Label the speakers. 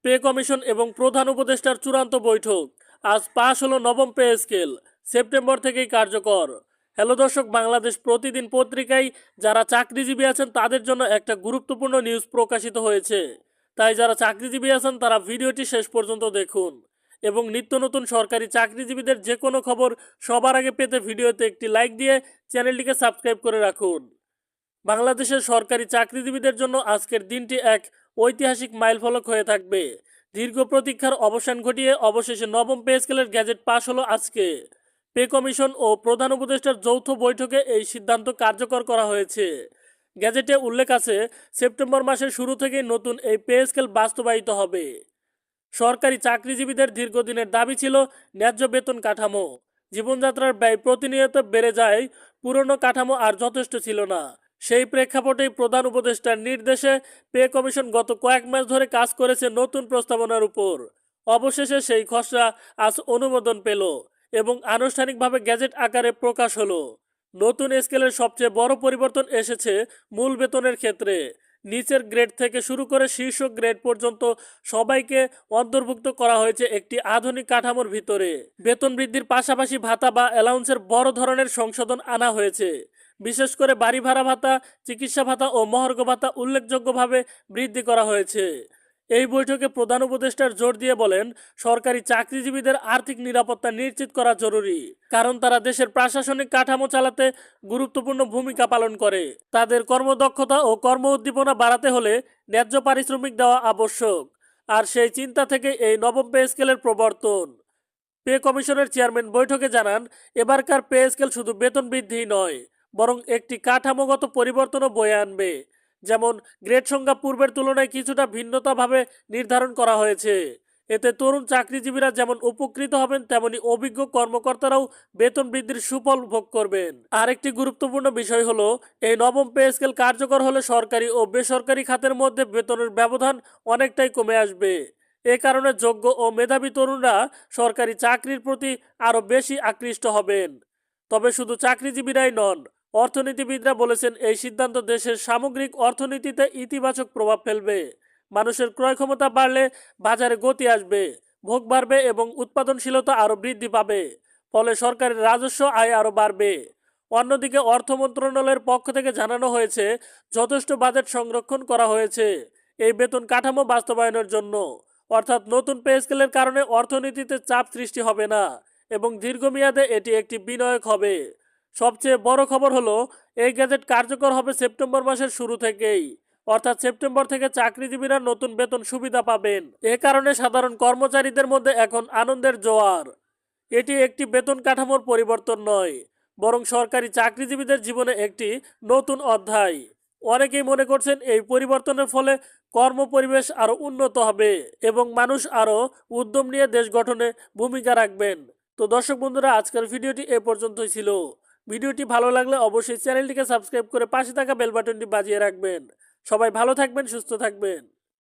Speaker 1: Pay commission এবং প্রধান উপদেষ্টার চূড়ান্ত বৈঠক। আজ পাশ হলো নবম পে স্কেল, সেপ্টেম্বর থেকেই কার্যকর। হ্যালো দর্শক, বাংলাদেশ প্রতিদিন পত্রিকায় যারা চাকরিজীবী আছেন তাদের জন্য একটা গুরুত্বপূর্ণ নিউজ প্রকাশিত হয়েছে। তাই যারা চাকরিজীবী আছেন তারা ভিডিওটি শেষ পর্যন্ত দেখুন এবং নিত্য নতুন সরকারি চাকরিজীবীদের যে কোনো খবর সবার আগে পেতে ভিডিওতে একটি লাইক দিয়ে চ্যানেলটিকে সাবস্ক্রাইব করে রাখুন। বাংলাদেশের সরকারি চাকরিজীবীদের জন্য আজকের দিনটি এক ঐতিহাসিক মাইলফলক হয়ে থাকবে। দীর্ঘ প্রতীক্ষার অবসান ঘটিয়ে অবশেষে নবম পে স্কেলের গ্যাজেট পাশ হলো আজকে। পে কমিশন ও প্রধান উপদেষ্টার যৌথ বৈঠকে এই সিদ্ধান্ত কার্যকর করা হয়েছে। গ্যাজেটে উল্লেখ আছে, সেপ্টেম্বর মাসের শুরু থেকেই নতুন এই পে স্কেল বাস্তবায়িত হবে। সরকারি চাকরিজীবীদের দীর্ঘদিনের দাবি ছিল ন্যায্য বেতন কাঠামো। জীবনযাত্রার ব্যয় প্রতিনিয়ত বেড়ে যায়, পুরনো কাঠামো আর যথেষ্ট ছিল না। সেই প্রেক্ষাপটেই প্রধান উপদেষ্টার নির্দেশে পে কমিশন গত কয়েক মাস ধরে কাজ করেছে নতুন প্রস্তাবনার উপর। অবশেষে সেই খসড়া আজ অনুমোদন পেল এবং আনুষ্ঠানিকভাবে গ্যাজেট আকারে প্রকাশ হলো। নতুন স্কেলের সবচেয়ে বড় পরিবর্তন এসেছে মূল বেতনের ক্ষেত্রে। নিচের গ্রেড থেকে শুরু করে শীর্ষ গ্রেড পর্যন্ত সবাইকে অন্তর্ভুক্ত করা হয়েছে একটি আধুনিক কাঠামোর ভিতরে। বেতন বৃদ্ধির পাশাপাশি ভাতা বা অ্যালাউন্সের বড় ধরনের সংশোধন আনা হয়েছে। বিশেষ করে বাড়ি ভাড়া ভাতা, চিকিৎসা ভাতা ও মহার্ঘ ভাতা উল্লেখযোগ্যভাবে বৃদ্ধি করা হয়েছে। এই বৈঠকে প্রধান উপদেষ্টার জোর দিয়ে বলেন, সরকারি চাকরিজীবীদের আর্থিক নিরাপত্তা নিশ্চিত করা জরুরি, কারণ তারা দেশের প্রশাসনিক কাঠামো চালাতে গুরুত্বপূর্ণ ভূমিকা পালন করে। তাদের কর্মদক্ষতা ও কর্ম উদ্দীপনা বাড়াতে হলে ন্যায্য পারিশ্রমিক দেওয়া আবশ্যক। আর সেই চিন্তা থেকে এই নবম পে স্কেলের প্রবর্তন। পে কমিশনের চেয়ারম্যান বৈঠকে জানান, এবারকার পে স্কেল শুধু বেতন বৃদ্ধি নয়, বরং একটি কাঠামোগত পরিবর্তনও বয়ে আনবে। যেমন গ্রেড সংখ্যা পূর্বের তুলনায় কিছুটা ভিন্নতাভাবে নির্ধারণ করা হয়েছে। এতে তরুণ চাকরিজীবীরা যেমন উপকৃত হবেন, তেমনি অভিজ্ঞ কর্মকর্তারাও বেতন বৃদ্ধির সুফল ভোগ করবেন। আরেকটি গুরুত্বপূর্ণ বিষয় হলো, এই নবম পে স্কেল কার্যকর হলে সরকারি ও বেসরকারি খাতের মধ্যে বেতনের ব্যবধান অনেকটাই কমে আসবে। এ কারণে যোগ্য ও মেধাবী তরুণরা সরকারি চাকরির প্রতি আরও বেশি আকৃষ্ট হবেন। তবে শুধু চাকরিজীবীরাই নন, অর্থনীতিবিদরা বলেছেন এই সিদ্ধান্ত দেশের সামগ্রিক অর্থনীতিতে ইতিবাচক প্রভাব ফেলবে। মানুষের ক্রয় ক্ষমতা বাড়লে বাজারে গতি আসবে, ভোগ বাড়বে এবং উৎপাদনশীলতা আরও বৃদ্ধি পাবে। ফলে সরকারের রাজস্ব আয় আরও বাড়বে। অন্যদিকে অর্থ মন্ত্রণালয়ের পক্ষ থেকে জানানো হয়েছে, যথেষ্ট বাজেট সংরক্ষণ করা হয়েছে এই বেতন কাঠামো বাস্তবায়নের জন্য। অর্থাৎ নতুন পে স্কেলের কারণে অর্থনীতিতে চাপ সৃষ্টি হবে না এবং দীর্ঘমেয়াদে এটি একটি বিনিয়োগ হবে। সবচেয়ে বড় খবর হলো, এই গ্যাজেট কার্যকর হবে সেপ্টেম্বর মাসের শুরু থেকেই। অর্থাৎ সেপ্টেম্বর থেকে চাকরিজীবীরা নতুন বেতন সুবিধা পাবেন। এ কারণে সাধারণ কর্মচারীদের মধ্যে এখন আনন্দের জোয়ার। এটি একটি বেতন কাঠামোর পরিবর্তন নয়, বরং সরকারি চাকরিজীবীদের জীবনে একটি নতুন অধ্যায়। অনেকেই মনে করছেন এই পরিবর্তনের ফলে কর্মপরিবেশ আরও উন্নত হবে এবং মানুষ আরও উদ্যম নিয়ে দেশ গঠনে ভূমিকা রাখবেন। তো দর্শক বন্ধুরা, আজকের ভিডিওটি এ পর্যন্তই ছিল। ভিডিওটি ভালো লাগলে অবশ্যই চ্যানেলটিকে সাবস্ক্রাইব করে পাশে থাকা বেল বাটনটি বাজিয়ে রাখবেন। সবাই ভালো থাকবেন, সুস্থ থাকবেন।